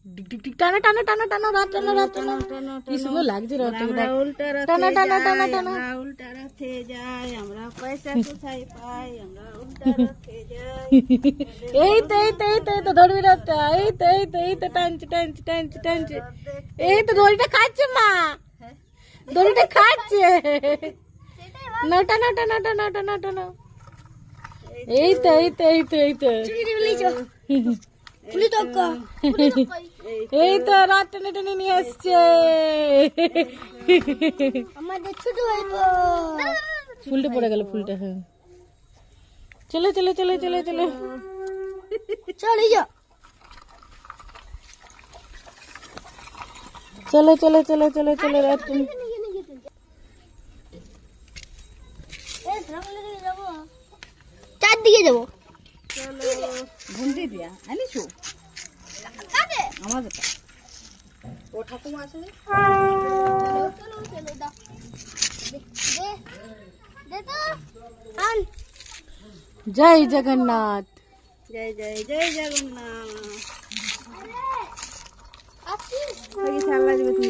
डिग डिग डिग टाना टाना टाना टाना रात टाना रात टाना কি সুন্দর লাগছে রাত আমরা উল্টা টানা টানা টানা টানা আমরা উল্টা রাতে যাই আমরা পয়সা কোথায় পাই আমরা উল্টা রাতে যাই এই তো এই তো এই তো এই তো ধরবি রাতটা এই তো এই তো এই তো টানছে টানছে টানছে টানছে এই তো দড়িটা খাচ্ছে মা দড়িটা খাচ্ছে নটা নটা নটা নটা নটা না এই তো এই তো এই তো এই তো এই তো রাত টেনে টেনে নিয়ে আসছে ফুলটা পড়ে গেল ফুলটা হ্যাঁ চলো চলো চলো চলো চলো চলো চলো চলো চলো চলো রাত চারদিকে যাবো ঘুমতে দিয়া আনিছো আমাদের ও ঠাকুমা আছে জয় জগন্নাথ জয় জয় জয় জগন্নাথ আল্লাহ তুমি